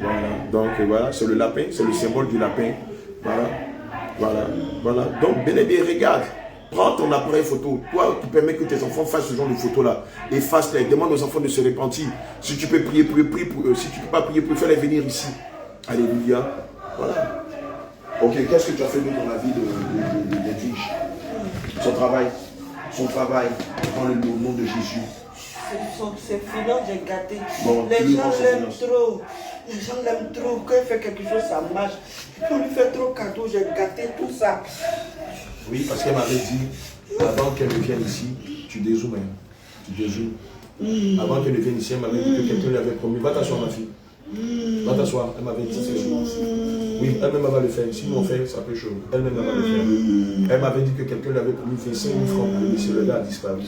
Voilà, donc voilà, c'est le lapin, c'est le symbole du lapin. Voilà, voilà, voilà. Donc, bien aimé, regarde. Prends ton appareil photo. Toi qui permets que tes enfants fassent ce genre de photos-là. Efface-les. Demande aux enfants de se repentir. Si tu peux prier pour eux, prie pour eux. Si tu ne peux pas prier pour eux, fais-les venir ici. Alléluia. Voilà. Ok, qu'est-ce que tu as fait dans la vie d'Edwige? Son travail. Son travail. Dans le nom de Jésus. C'est filant, j'ai gâté. Bon, les gens l'aiment trop. Les gens l'aiment trop. Quand il fait quelque chose, ça marche. On lui fait trop cadeau, j'ai gâté tout ça. Oui, parce qu'elle m'avait dit, avant qu'elle ne vienne ici, tu dézoomes. Hein. Tu dézoomes. Avant qu'elle ne vienne ici, elle m'avait dit que quelqu'un lui avait promis. Va t'asseoir, ma fille. Va t'asseoir. Elle m'avait dit c'est chaud. Oui, elle-même va le faire. Si nous on fait, ça peut chaud. Elle-même va le faire. Elle m'avait dit que quelqu'un lui avait promis 25 000 francs. Mais le gars a disparu.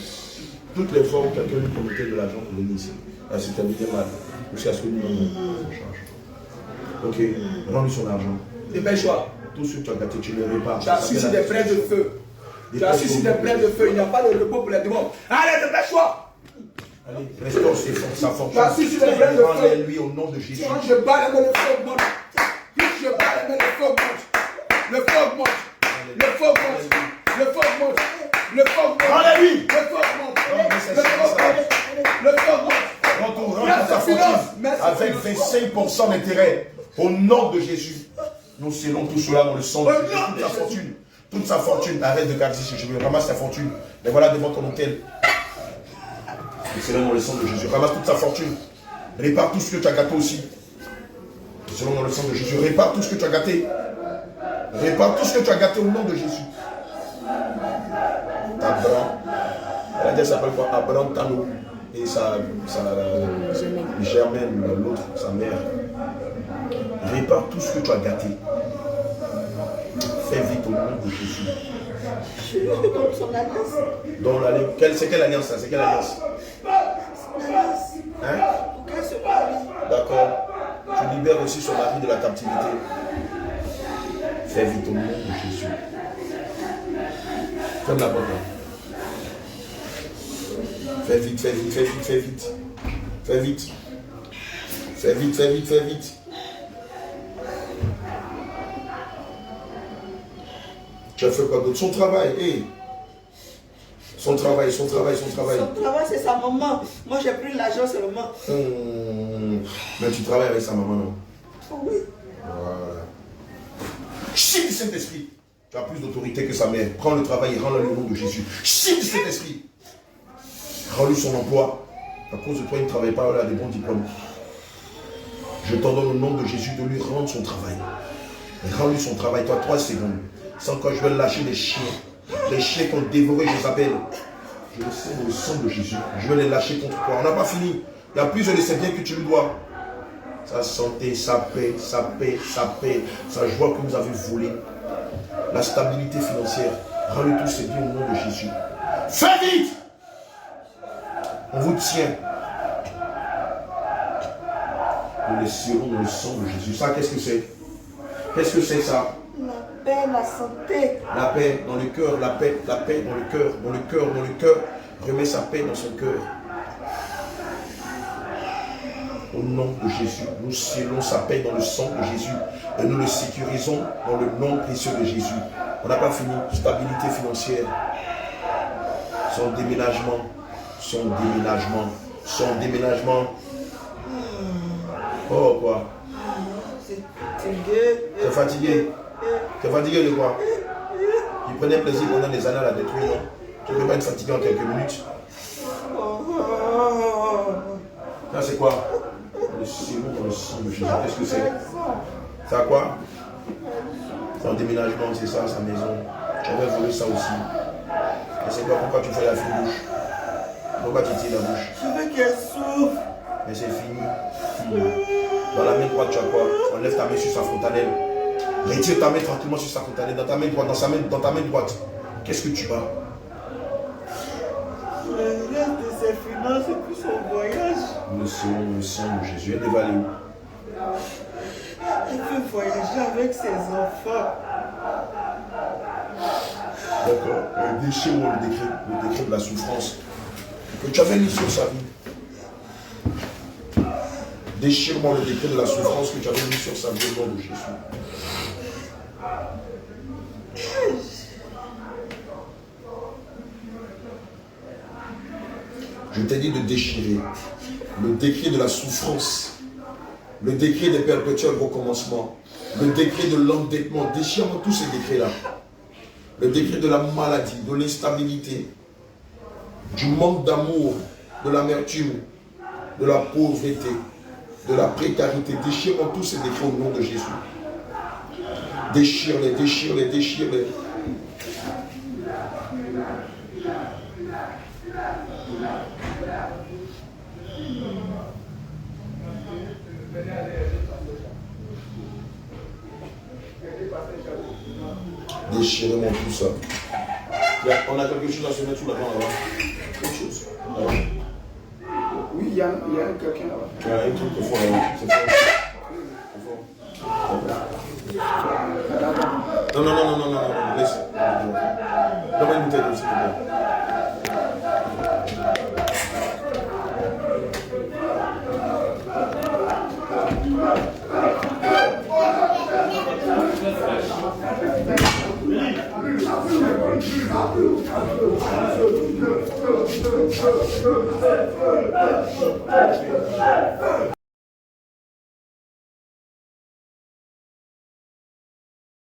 Toutes les fois où quelqu'un lui promettait de l'argent pour venir ici, elle s'est terminée mal. Jusqu'à ce que nous en charge. Ok, rends-lui son argent. Dépêche-toi. Tout ce que tu as gâté, tu le répares. Tu as assis sur des braises de feu. Tu as assis sur des braises de feu. Il n'y a pas de repos pour les démons. Allez, dépêche-toi. Allez, restaure sa fortune. Tu as assis sur des braises de feu. Lui au nom de Jésus. Quand je bats les mains, le feu augmente. Quand je bats les mains, le feu augmente. Le feu augmente. Le feu augmente. Le feu augmente. Le feu augmente. Allez-lui. Le feu augmente. Le feu augmente. Le feu augmente. Rends ta fortune avec 25% d'intérêt. Au nom de Jésus. Nous scellons tout cela dans le sang de Jésus. Toute sa fortune. Arrête de garder ses cheveux. Ramasse ta fortune. Mais voilà devant ton hôtel. Nous scellons dans le sang de Jésus. Ramasse toute sa fortune. Répare tout ce que tu as gâté aussi. Nous scellons dans le sang de Jésus. Répare tout ce que tu as gâté. Répare tout ce que tu as gâté au nom de Jésus. Abraham. Elle a dit, elle s'appelle quoi? Abraham Tano. Et sa Germaine, l'autre, sa mère. Répare tout ce que tu as gâté. Fais vite au nom de Jésus. Je lui donne son alliance. Dans l'alliance. C'est quelle alliance ça? C'est quelle alliance? Hein? Pour qu'elle se marie. D'accord. Tu libères aussi son mari de la captivité. Fais vite au nom de Jésus. Ferme la porte. Fais vite, fais vite, fais vite, fais vite. Fais vite. Fais vite, fais vite, fais vite. Tu as fait quoi d'autre? Son travail, hey. Son travail, son travail, son travail. Son travail, c'est sa maman. Moi, j'ai pris l'argent seulement. Mais tu travailles avec sa maman, non? Oh, oui. Voilà. Chine cet esprit. Tu as plus d'autorité que sa mère. Prends le travail et rends-le au nom de Jésus. Chine cet esprit. Rends-lui son emploi. À cause de toi, il ne travaille pas, il a des bons diplômes. Je t'ordonne au nom de Jésus de lui rendre son travail. Rends-lui son travail, toi, 3 secondes. Sans quoi je vais lâcher les chiens. Les chiens qui ont dévoré Jézabel. Je le sais dans le sang de Jésus. Je vais les lâcher contre toi. On n'a pas fini. Il y a plusieurs de ces biens que tu lui dois. Sa santé, sa paix, sa paix, sa paix, sa joie que vous avez volée. La stabilité financière. Rends-lui tous ces biens au nom de Jésus. Fais vite! On vous tient. Nous les serrons dans le sang de Jésus. Ça, qu'est-ce que c'est? Qu'est-ce que c'est ça? La paix, la santé. La paix dans le cœur, la paix dans le cœur, dans le cœur, dans le cœur. Remet sa paix dans son cœur. Au nom de Jésus, nous scellons sa paix dans le sang de Jésus et nous le sécurisons dans le nom précieux de Jésus. On n'a pas fini. Stabilité financière. Son déménagement. Son déménagement. Son déménagement. Oh, quoi? T'es fatigué? T'es fatigué de quoi? Il prenait plaisir pendant des années à la détruire, non? Tu ne peux pas être fatigué en quelques minutes. Ça, c'est quoi? Le sirop dans le sang de Jésus. Qu'est-ce que c'est? Ça quoi? Son déménagement, c'est ça, sa maison. J'avais volé ça aussi. Et c'est quoi? Pourquoi tu fais la fine bouche? Pourquoi tu tires la bouche? Je veux qu'elle souffre. Mais c'est fini. Dans la main droite, tu as quoi? Enlève ta main sur sa fontanelle. Retire ta main tranquillement sur sa fontanelle. Dans ta main droite, dans ta main droite. Qu'est-ce que tu as? Le reste de ses finances et puis son voyage. Nous serons le sang de Jésus. Elle va aller où? Elle veut voyager avec ses enfants. D'accord. Déchire-moi le décret de la souffrance que tu avais mis sur sa vie. Déchire-moi le décret de la souffrance que tu avais mis sur sa vie au nom de Jésus. Je t'ai dit de déchirer le décret de la souffrance, le décret des perpétuels recommencements, le décret de l'endettement. Déchire-moi tous ces décrets-là. Le décret de la maladie, de l'instabilité, du manque d'amour, de l'amertume, de la pauvreté, de la précarité. Déchire-moi tous ces décrets au nom de Jésus. Déchire-les, déchire-les, déchire-les. Déchirez-moi tout ça. On a quelque chose à se mettre sous la main là-bas. Quelque chose. Oui, il y a quelqu'un là-bas. Il y a un truc au fond là-haut. C'est ça. Au fond. Non, laisse. Donne-moi une bouteille d'eau, s'il te plaît.